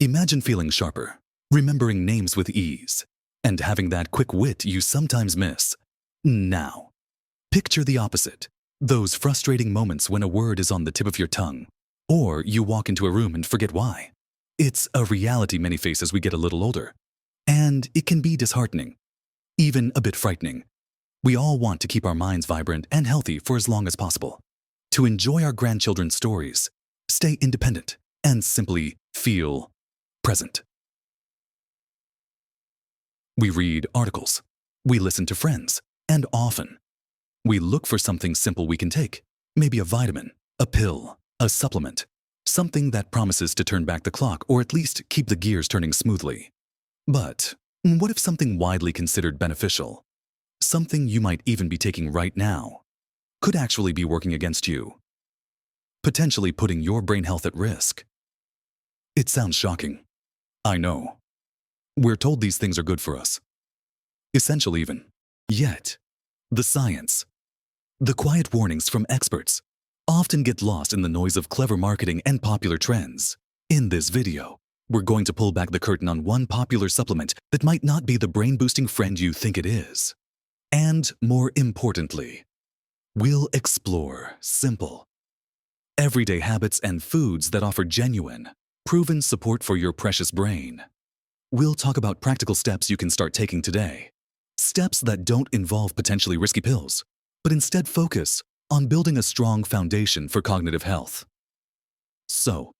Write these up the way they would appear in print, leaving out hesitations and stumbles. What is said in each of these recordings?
Imagine feeling sharper, remembering names with ease, and having that quick wit you sometimes miss. Now, picture the opposite. Those frustrating moments when a word is on the tip of your tongue, or you walk into a room and forget why. It's a reality many face as we get a little older, and it can be disheartening, even a bit frightening. We all want to keep our minds vibrant and healthy for as long as possible, to enjoy our grandchildren's stories, stay independent, and simply feel present. We read articles, we listen to friends, and often we look for something simple we can take, maybe a vitamin, a pill, a supplement, something that promises to turn back the clock or at least keep the gears turning smoothly. But what if something widely considered beneficial, something you might even be taking right now, could actually be working against you, potentially putting your brain health at risk? It sounds shocking. I know. We're told these things are good for us. Essential even. Yet, the science, the quiet warnings from experts, often get lost in the noise of clever marketing and popular trends. In this video, we're going to pull back the curtain on one popular supplement that might not be the brain-boosting friend you think it is. And more importantly, we'll explore simple, everyday habits and foods that offer genuine, proven support for your precious brain. We'll talk about practical steps you can start taking today. Steps that don't involve potentially risky pills, but instead focus on building a strong foundation for cognitive health. So,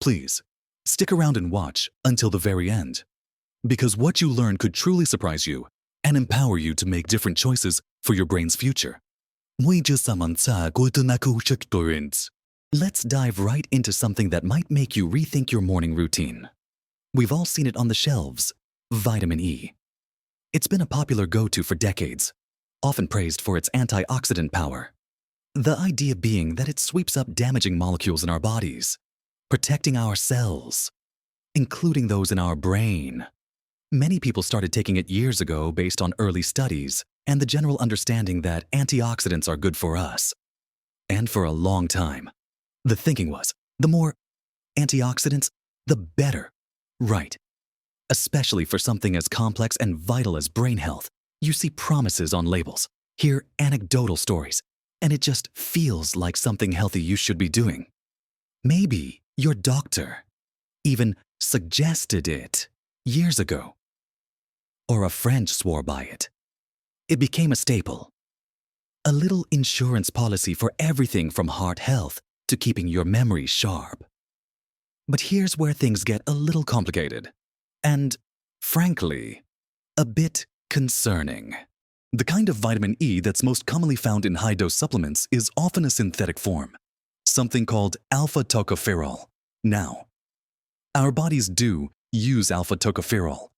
please, stick around and watch until the very end, because what you learn could truly surprise you and empower you to make different choices for your brain's future. Let's dive right into something that might make you rethink your morning routine. We've all seen it on the shelves, vitamin E. It's been a popular go-to for decades, often praised for its antioxidant power. The idea being that it sweeps up damaging molecules in our bodies, protecting our cells, including those in our brain. Many people started taking it years ago based on early studies and the general understanding that antioxidants are good for us. And for a long time, the thinking was, the more antioxidants, the better. Right. Especially for something as complex and vital as brain health, you see promises on labels, hear anecdotal stories, and it just feels like something healthy you should be doing. Maybe your doctor even suggested it years ago, or a friend swore by it. It became a staple, a little insurance policy for everything from heart health to keeping your memory sharp. But here's where things get a little complicated, and, frankly, a bit concerning. The kind of vitamin E that's most commonly found in high-dose supplements is often a synthetic form, something called alpha-tocopherol. Now, our bodies do use alpha-tocopherol,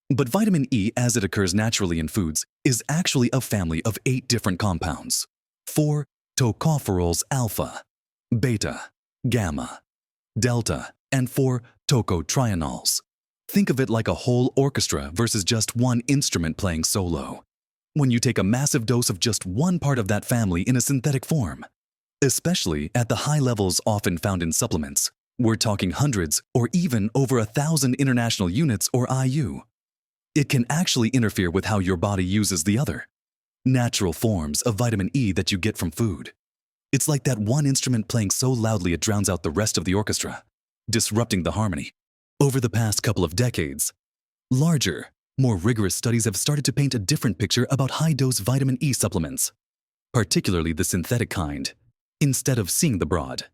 but vitamin E, as it occurs naturally in foods, is actually a family of 8 different compounds: 4 tocopherols alpha, beta, gamma, delta, and 4 tocotrienols. Think of it like a whole orchestra versus just one instrument playing solo. When you take a massive dose of just one part of that family in a synthetic form, especially at the high levels often found in supplements, we're talking hundreds or even over 1,000 international units or IU. It can actually interfere with how your body uses the other natural forms of vitamin E that you get from food. It's like that one instrument playing so loudly it drowns out the rest of the orchestra, disrupting the harmony. Over the past couple of decades, larger, more rigorous studies have started to paint a different picture about high-dose vitamin E supplements, particularly the synthetic kind, instead of seeing the broad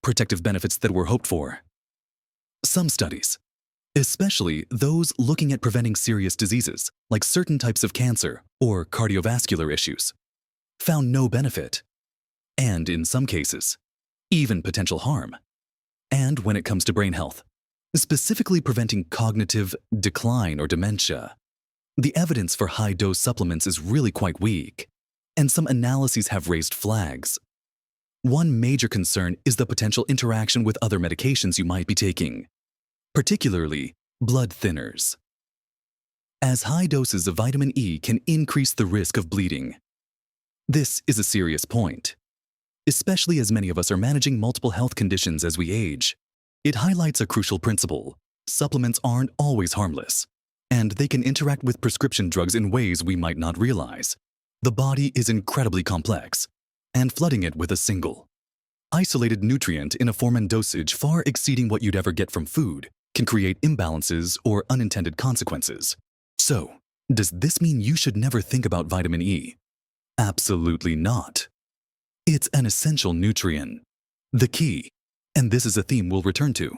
protective benefits that were hoped for. Some studies, especially those looking at preventing serious diseases like certain types of cancer or cardiovascular issues, found no benefit, and in some cases, even potential harm. And when it comes to brain health, specifically preventing cognitive decline or dementia, the evidence for high-dose supplements is really quite weak, and some analyses have raised flags. One major concern is the potential interaction with other medications you might be taking, particularly blood thinners, as high doses of vitamin E can increase the risk of bleeding. This is a serious point, especially as many of us are managing multiple health conditions as we age. It highlights a crucial principle. Supplements aren't always harmless, and they can interact with prescription drugs in ways we might not realize. The body is incredibly complex, and flooding it with a single, isolated nutrient in a form and dosage far exceeding what you'd ever get from food can create imbalances or unintended consequences. So, does this mean you should never think about vitamin E? Absolutely not. It's an essential nutrient. The key, and this is a theme we'll return to,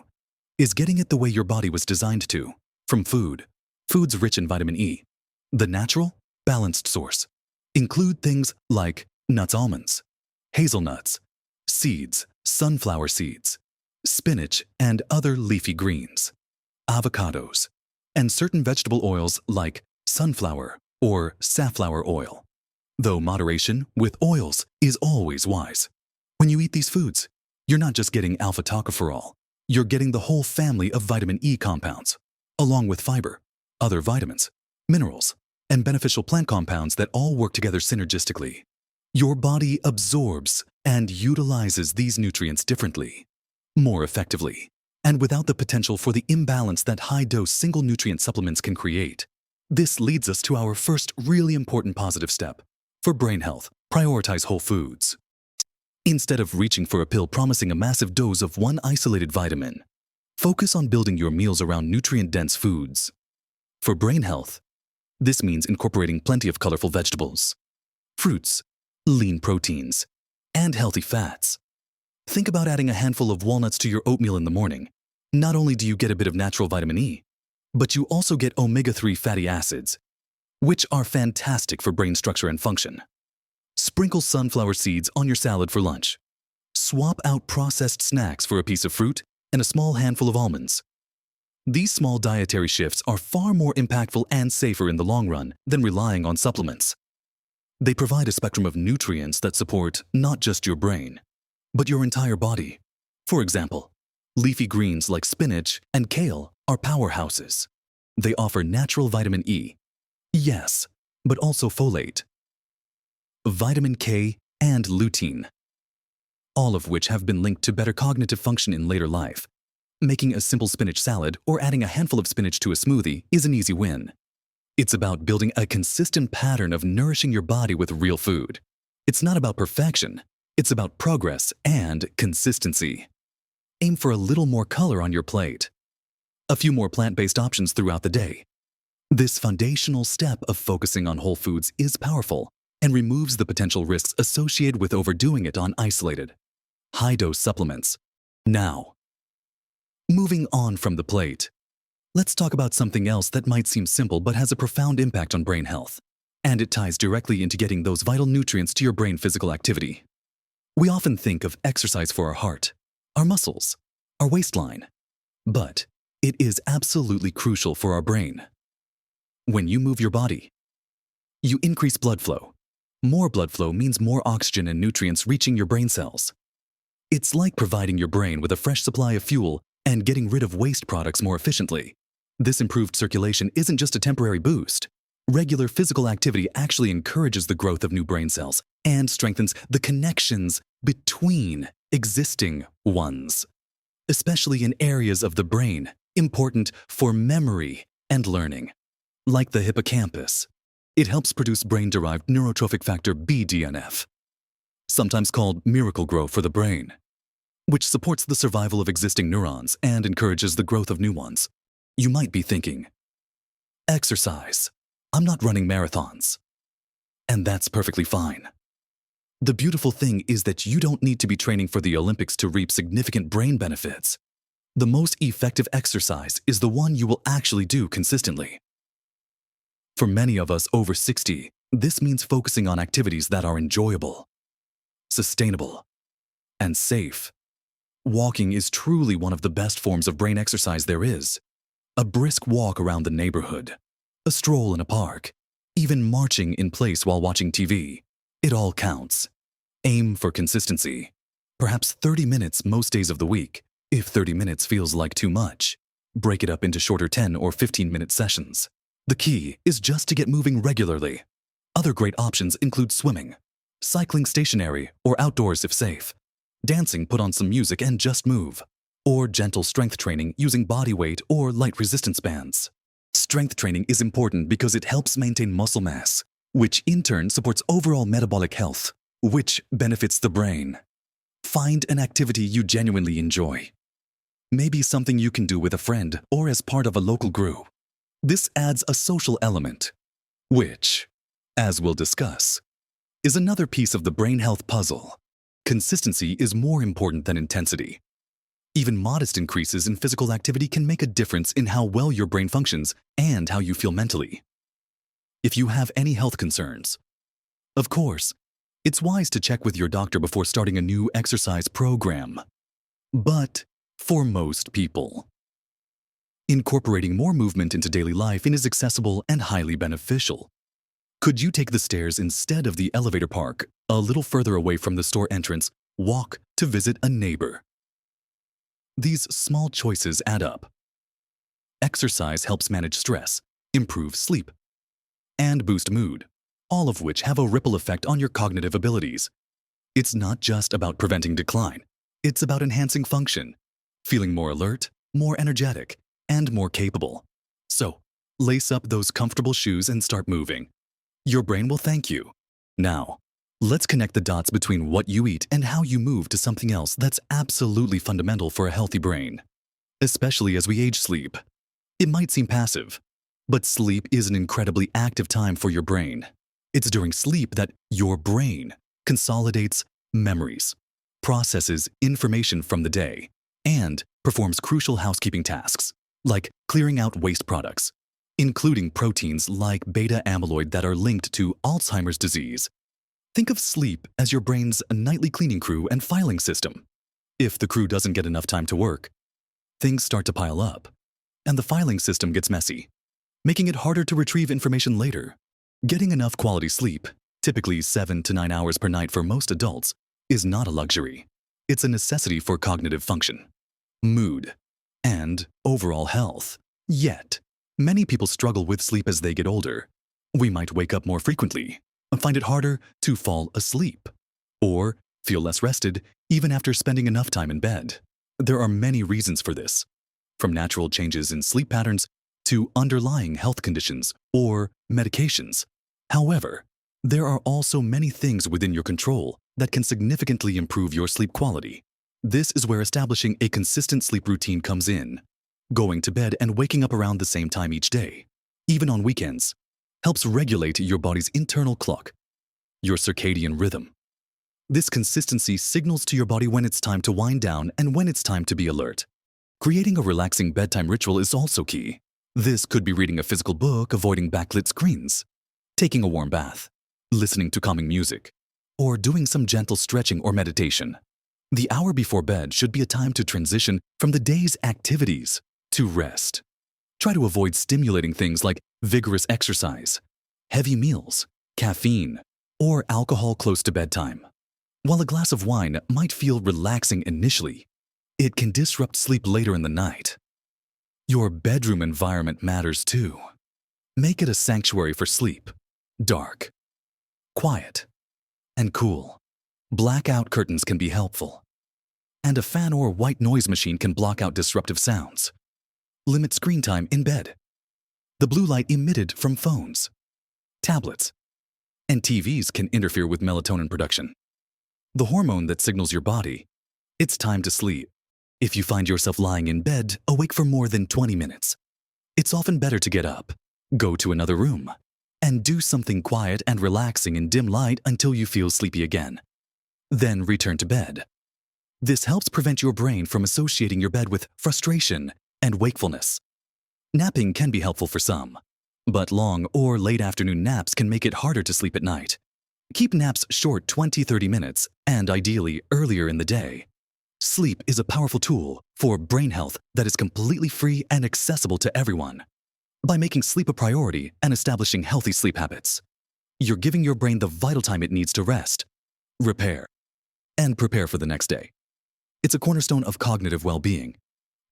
is getting it the way your body was designed to, from food. Foods rich in vitamin E, the natural, balanced source, include things like nuts, almonds, hazelnuts, seeds, sunflower seeds, spinach and other leafy greens, avocados, and certain vegetable oils like sunflower or safflower oil. Though moderation with oils is always wise. When you eat these foods, you're not just getting alpha-tocopherol, you're getting the whole family of vitamin E compounds, along with fiber, other vitamins, minerals, and beneficial plant compounds that all work together synergistically. Your body absorbs and utilizes these nutrients differently, more effectively, and without the potential for the imbalance that high-dose single nutrient supplements can create. This leads us to our first really important positive step. For brain health, prioritize whole foods. Instead of reaching for a pill promising a massive dose of one isolated vitamin, focus on building your meals around nutrient-dense foods. For brain health, this means incorporating plenty of colorful vegetables, fruits, lean proteins, and healthy fats. Think about adding a handful of walnuts to your oatmeal in the morning. Not only do you get a bit of natural vitamin E, but you also get omega-3 fatty acids, which are fantastic for brain structure and function. Sprinkle sunflower seeds on your salad for lunch. Swap out processed snacks for a piece of fruit and a small handful of almonds. These small dietary shifts are far more impactful and safer in the long run than relying on supplements. They provide a spectrum of nutrients that support not just your brain, but your entire body. For example, leafy greens like spinach and kale are powerhouses. They offer natural vitamin E, yes, but also folate, vitamin K, and lutein, all of which have been linked to better cognitive function in later life. Making a simple spinach salad or adding a handful of spinach to a smoothie is an easy win. It's about building a consistent pattern of nourishing your body with real food. It's not about perfection, it's about progress and consistency. Aim for a little more color on your plate. A few more plant-based options throughout the day. This foundational step of focusing on whole foods is powerful and removes the potential risks associated with overdoing it on isolated, high-dose supplements. Now, moving on from the plate, let's talk about something else that might seem simple but has a profound impact on brain health, and it ties directly into getting those vital nutrients to your brain: physical activity. We often think of exercise for our heart, our muscles, our waistline, but it is absolutely crucial for our brain. When you move your body, you increase blood flow. More blood flow means more oxygen and nutrients reaching your brain cells. It's like providing your brain with a fresh supply of fuel and getting rid of waste products more efficiently. This improved circulation isn't just a temporary boost. Regular physical activity actually encourages the growth of new brain cells and strengthens the connections between existing ones, especially in areas of the brain important for memory and learning, like the hippocampus. It helps produce brain-derived neurotrophic factor BDNF, sometimes called Miracle-Gro for the brain, which supports the survival of existing neurons and encourages the growth of new ones. You might be thinking, exercise. I'm not running marathons. And that's perfectly fine. The beautiful thing is that you don't need to be training for the Olympics to reap significant brain benefits. The most effective exercise is the one you will actually do consistently. For many of us over 60, this means focusing on activities that are enjoyable, sustainable, and safe. Walking is truly one of the best forms of brain exercise there is. A brisk walk around the neighborhood, a stroll in a park, even marching in place while watching TV. It all counts. Aim for consistency. Perhaps 30 minutes most days of the week. If 30 minutes feels like too much, break it up into shorter 10 or 15-minute sessions. The key is just to get moving regularly. Other great options include swimming, cycling stationary or outdoors if safe, dancing, put on some music and just move, or gentle strength training using body weight or light resistance bands. Strength training is important because it helps maintain muscle mass, which in turn supports overall metabolic health, which benefits the brain. Find an activity you genuinely enjoy. Maybe something you can do with a friend or as part of a local group. This adds a social element, which, as we'll discuss, is another piece of the brain health puzzle. Consistency is more important than intensity. Even modest increases in physical activity can make a difference in how well your brain functions and how you feel mentally. If you have any health concerns, of course, it's wise to check with your doctor before starting a new exercise program. But for most people, incorporating more movement into daily life is accessible and highly beneficial. Could you take the stairs instead of the elevator park, a little further away from the store entrance, walk to visit a neighbor? These small choices add up. Exercise helps manage stress, improve sleep, and boost mood, all of which have a ripple effect on your cognitive abilities. It's not just about preventing decline. It's about enhancing function, feeling more alert, more energetic, and more capable. So, lace up those comfortable shoes and start moving. Your brain will thank you. Now, let's connect the dots between what you eat and how you move to something else that's absolutely fundamental for a healthy brain, especially as we age. Sleep. It might seem passive, but sleep is an incredibly active time for your brain. It's during sleep that your brain consolidates memories, processes information from the day, and performs crucial housekeeping tasks, like clearing out waste products, including proteins like beta amyloid that are linked to Alzheimer's disease. Think of sleep as your brain's nightly cleaning crew and filing system. If the crew doesn't get enough time to work, things start to pile up, and the filing system gets messy, making it harder to retrieve information later. Getting enough quality sleep, typically 7 to 9 hours per night for most adults, is not a luxury. It's a necessity for cognitive function, mood, and overall health. Yet, many people struggle with sleep as they get older. We might wake up more frequently, find it harder to fall asleep, or feel less rested even after spending enough time in bed. There are many reasons for this, from natural changes in sleep patterns to underlying health conditions or medications. However, there are also many things within your control that can significantly improve your sleep quality. This is where establishing a consistent sleep routine comes in. Going to bed and waking up around the same time each day, even on weekends, helps regulate your body's internal clock, your circadian rhythm. This consistency signals to your body when it's time to wind down and when it's time to be alert. Creating a relaxing bedtime ritual is also key. This could be reading a physical book, avoiding backlit screens, taking a warm bath, listening to calming music, or doing some gentle stretching or meditation. The hour before bed should be a time to transition from the day's activities to rest. Try to avoid stimulating things like vigorous exercise, heavy meals, caffeine, or alcohol close to bedtime. While a glass of wine might feel relaxing initially, it can disrupt sleep later in the night. Your bedroom environment matters too. Make it a sanctuary for sleep, dark, quiet, and cool. Blackout curtains can be helpful, and a fan or white noise machine can block out disruptive sounds. Limit screen time in bed. The blue light emitted from phones, tablets, and TVs can interfere with melatonin production, the hormone that signals your body it's time to sleep. If you find yourself lying in bed, awake for more than 20 minutes, it's often better to get up, go to another room, and do something quiet and relaxing in dim light until you feel sleepy again. Then return to bed. This helps prevent your brain from associating your bed with frustration and wakefulness. Napping can be helpful for some, but long or late afternoon naps can make it harder to sleep at night. Keep naps short, 20-30 minutes, and ideally earlier in the day. Sleep is a powerful tool for brain health that is completely free and accessible to everyone. By making sleep a priority and establishing healthy sleep habits, you're giving your brain the vital time it needs to rest, repair, and prepare for the next day. It's a cornerstone of cognitive well-being,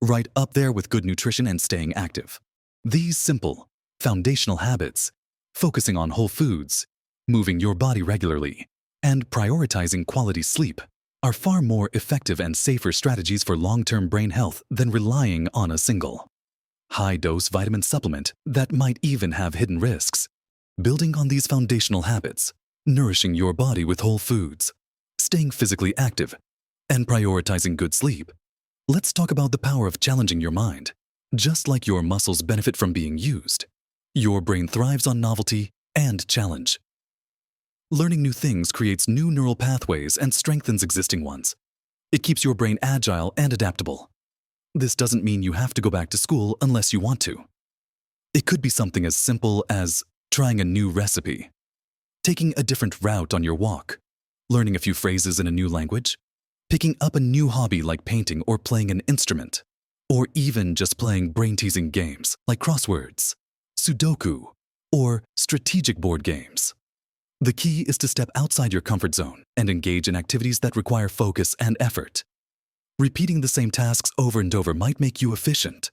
right up there with good nutrition and staying active. These simple, foundational habits, focusing on whole foods, moving your body regularly, and prioritizing quality sleep, are far more effective and safer strategies for long-term brain health than relying on a single high-dose vitamin supplement that might even have hidden risks. Building on these foundational habits, nourishing your body with whole foods, staying physically active, and prioritizing good sleep, let's talk about the power of challenging your mind. Just like your muscles benefit from being used, your brain thrives on novelty and challenge. Learning new things creates new neural pathways and strengthens existing ones. It keeps your brain agile and adaptable. This doesn't mean you have to go back to school unless you want to. It could be something as simple as trying a new recipe, taking a different route on your walk, learning a few phrases in a new language, picking up a new hobby like painting or playing an instrument, or even just playing brain-teasing games like crosswords, Sudoku, or strategic board games. The key is to step outside your comfort zone and engage in activities that require focus and effort. Repeating the same tasks over and over might make you efficient,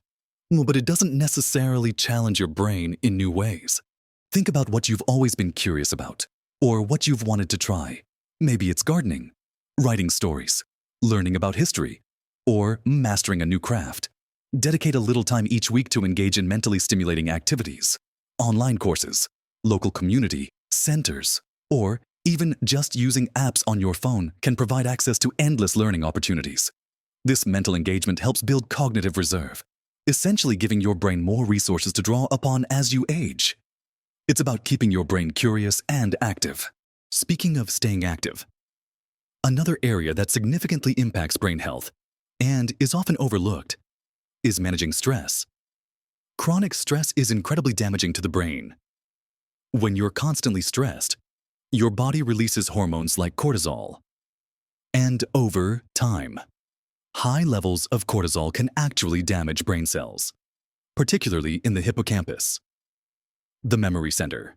but it doesn't necessarily challenge your brain in new ways. Think about what you've always been curious about, or what you've wanted to try. Maybe it's gardening, writing stories, learning about history, or mastering a new craft. Dedicate a little time each week to engage in mentally stimulating activities, online courses, local community centers, or even just using apps on your phone can provide access to endless learning opportunities. This mental engagement helps build cognitive reserve, essentially giving your brain more resources to draw upon as you age. It's about keeping your brain curious and active. Speaking of staying active, another area that significantly impacts brain health and is often overlooked is managing stress. Chronic stress is incredibly damaging to the brain. When you're constantly stressed, your body releases hormones like cortisol. And over time, high levels of cortisol can actually damage brain cells, particularly in the hippocampus, the memory center.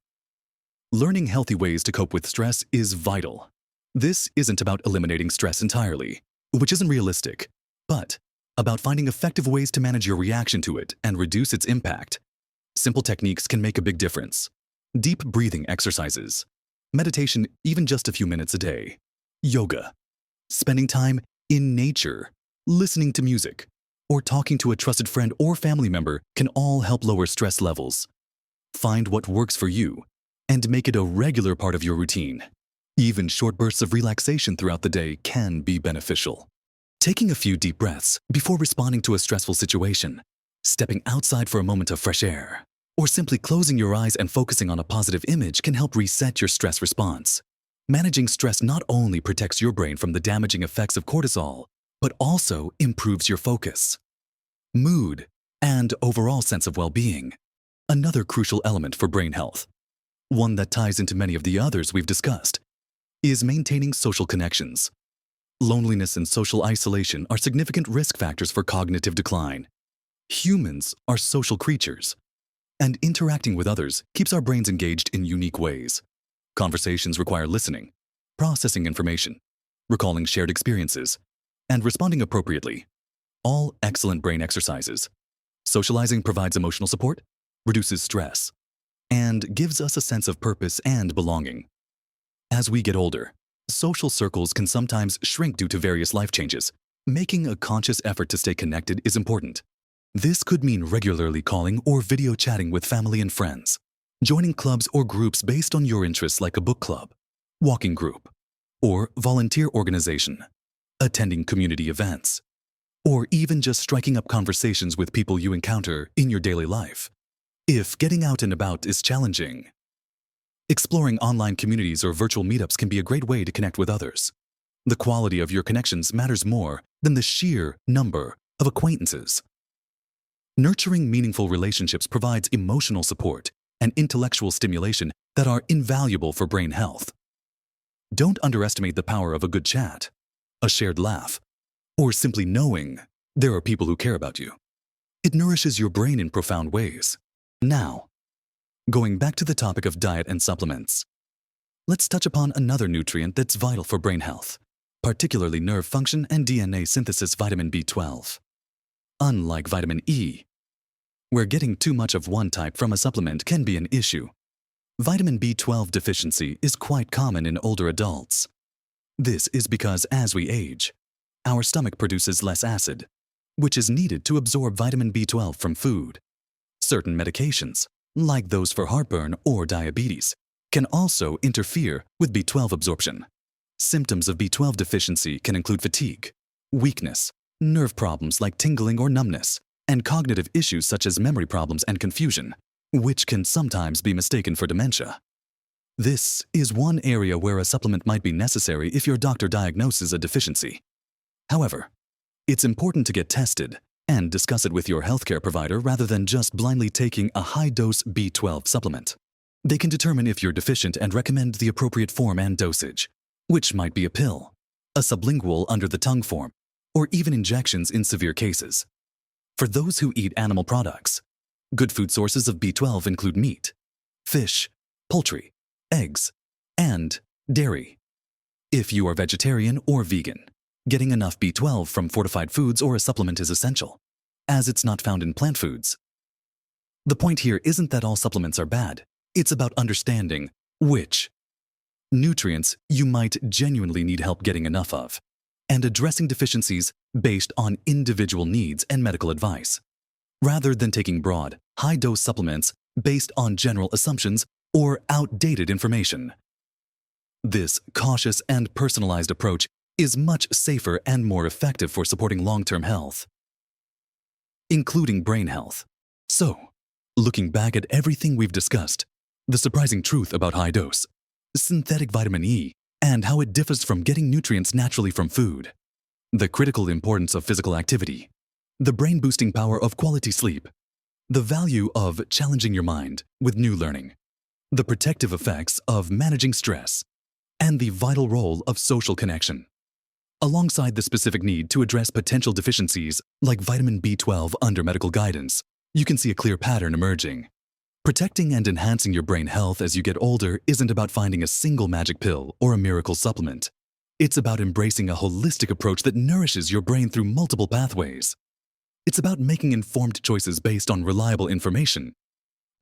Learning healthy ways to cope with stress is vital. This isn't about eliminating stress entirely, which isn't realistic, but about finding effective ways to manage your reaction to it and reduce its impact. Simple techniques can make a big difference. Deep breathing exercises, meditation even just a few minutes a day, yoga, spending time in nature, listening to music, or talking to a trusted friend or family member can all help lower stress levels. Find what works for you and make it a regular part of your routine. Even short bursts of relaxation throughout the day can be beneficial. Taking a few deep breaths before responding to a stressful situation, stepping outside for a moment of fresh air, or simply closing your eyes and focusing on a positive image can help reset your stress response. Managing stress not only protects your brain from the damaging effects of cortisol, but also improves your focus, mood, and overall sense of well-being. Another crucial element for brain health, one that ties into many of the others we've discussed, is maintaining social connections. Loneliness and social isolation are significant risk factors for cognitive decline. Humans are social creatures, and interacting with others keeps our brains engaged in unique ways. Conversations require listening, processing information, recalling shared experiences, and responding appropriately. All excellent brain exercises. Socializing provides emotional support, reduces stress, and gives us a sense of purpose and belonging. As we get older, social circles can sometimes shrink due to various life changes. Making a conscious effort to stay connected is important. This could mean regularly calling or video chatting with family and friends, joining clubs or groups based on your interests like a book club, walking group, or volunteer organization, attending community events, or even just striking up conversations with people you encounter in your daily life. If getting out and about is challenging, exploring online communities or virtual meetups can be a great way to connect with others. The quality of your connections matters more than the sheer number of acquaintances. Nurturing meaningful relationships provides emotional support and intellectual stimulation that are invaluable for brain health. Don't underestimate the power of a good chat, a shared laugh, or simply knowing there are people who care about you. It nourishes your brain in profound ways. Now, going back to the topic of diet and supplements, let's touch upon another nutrient that's vital for brain health, particularly nerve function and DNA synthesis: vitamin B12. Unlike vitamin E, where getting too much of one type from a supplement can be an issue, vitamin B12 deficiency is quite common in older adults. This is because as we age, our stomach produces less acid, which is needed to absorb vitamin B12 from food. Certain medications, like those for heartburn or diabetes, can also interfere with B12 absorption. Symptoms of B12 deficiency can include fatigue, weakness, nerve problems like tingling or numbness, and cognitive issues such as memory problems and confusion, which can sometimes be mistaken for dementia. This is one area where a supplement might be necessary if your doctor diagnoses a deficiency. However, it's important to get tested and discuss it with your healthcare provider rather than just blindly taking a high-dose B12 supplement. They can determine if you're deficient and recommend the appropriate form and dosage, which might be a pill, a sublingual under-the-tongue form, or even injections in severe cases. For those who eat animal products, good food sources of B12 include meat, fish, poultry, eggs, and dairy. If you are vegetarian or vegan, getting enough B12 from fortified foods or a supplement is essential, as it's not found in plant foods. The point here isn't that all supplements are bad, it's about understanding which nutrients you might genuinely need help getting enough of, and addressing deficiencies based on individual needs and medical advice, rather than taking broad, high-dose supplements based on general assumptions or outdated information. This cautious and personalized approach is much safer and more effective for supporting long-term health, including brain health. So, looking back at everything we've discussed, the surprising truth about high-dose, synthetic vitamin E, and how it differs from getting nutrients naturally from food, the critical importance of physical activity, the brain-boosting power of quality sleep, the value of challenging your mind with new learning, the protective effects of managing stress, and the vital role of social connection. Alongside the specific need to address potential deficiencies like vitamin B12 under medical guidance, you can see a clear pattern emerging. Protecting and enhancing your brain health as you get older isn't about finding a single magic pill or a miracle supplement. It's about embracing a holistic approach that nourishes your brain through multiple pathways. It's about making informed choices based on reliable information,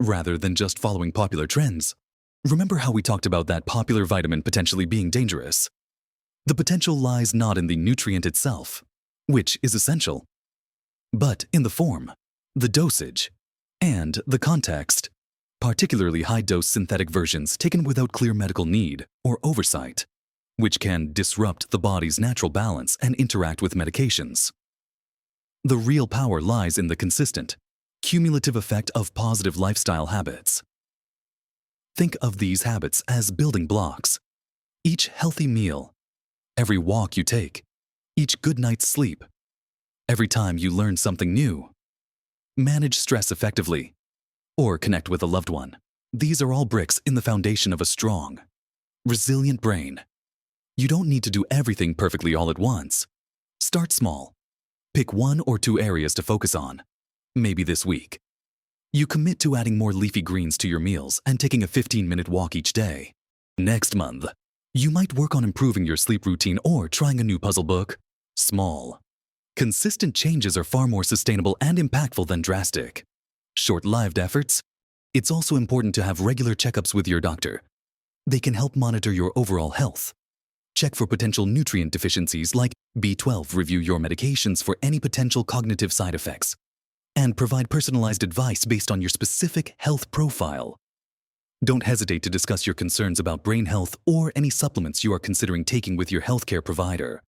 rather than just following popular trends. Remember how we talked about that popular vitamin potentially being dangerous? The potential lies not in the nutrient itself, which is essential, but in the form, the dosage, and the context, particularly high-dose synthetic versions taken without clear medical need or oversight, which can disrupt the body's natural balance and interact with medications. The real power lies in the consistent, cumulative effect of positive lifestyle habits. Think of these habits as building blocks. Each healthy meal, every walk you take, each good night's sleep, every time you learn something new, manage stress effectively, or connect with a loved one. These are all bricks in the foundation of a strong, resilient brain. You don't need to do everything perfectly all at once. Start small. Pick 1 or 2 areas to focus on. Maybe this week, you commit to adding more leafy greens to your meals and taking a 15-minute walk each day. Next month, you might work on improving your sleep routine or trying a new puzzle book. Small, consistent changes are far more sustainable and impactful than drastic, short-lived efforts. It's also important to have regular checkups with your doctor. They can help monitor your overall health. Check for potential nutrient deficiencies like B12, review your medications for any potential cognitive side effects, and provide personalized advice based on your specific health profile. Don't hesitate to discuss your concerns about brain health or any supplements you are considering taking with your healthcare provider.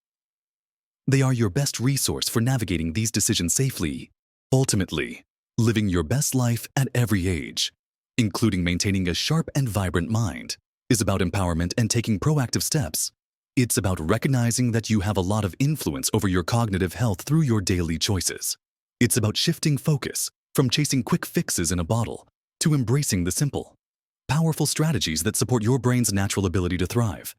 They are your best resource for navigating these decisions safely. Ultimately, living your best life at every age, including maintaining a sharp and vibrant mind, is about empowerment and taking proactive steps. It's about recognizing that you have a lot of influence over your cognitive health through your daily choices. It's about shifting focus from chasing quick fixes in a bottle to embracing the simple, powerful strategies that support your brain's natural ability to thrive.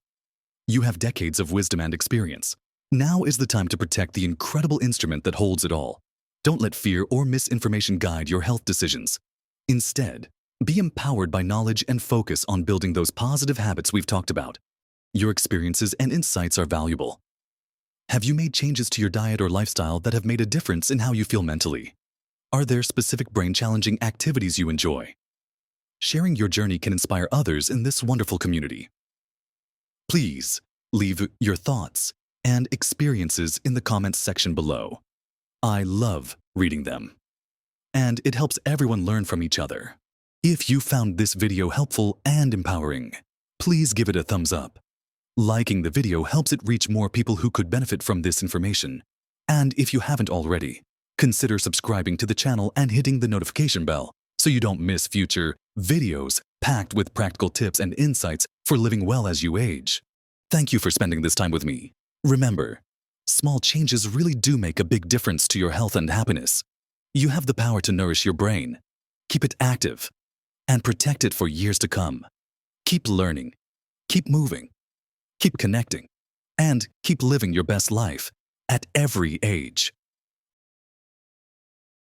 You have decades of wisdom and experience. Now is the time to protect the incredible instrument that holds it all. Don't let fear or misinformation guide your health decisions. Instead, be empowered by knowledge and focus on building those positive habits we've talked about. Your experiences and insights are valuable. Have you made changes to your diet or lifestyle that have made a difference in how you feel mentally? Are there specific brain-challenging activities you enjoy? Sharing your journey can inspire others in this wonderful community. Please, Leave your thoughts and experiences in the comments section below. I love reading them. And it helps everyone learn from each other. If you found this video helpful and empowering, please give it a thumbs up. Liking the video helps it reach more people who could benefit from this information. And if you haven't already, consider subscribing to the channel and hitting the notification bell so you don't miss future videos packed with practical tips and insights for living well as you age. Thank you for spending this time with me. Remember, small changes really do make a big difference to your health and happiness. You have the power to nourish your brain, keep it active, and protect it for years to come. Keep learning, keep moving, keep connecting, and keep living your best life at every age.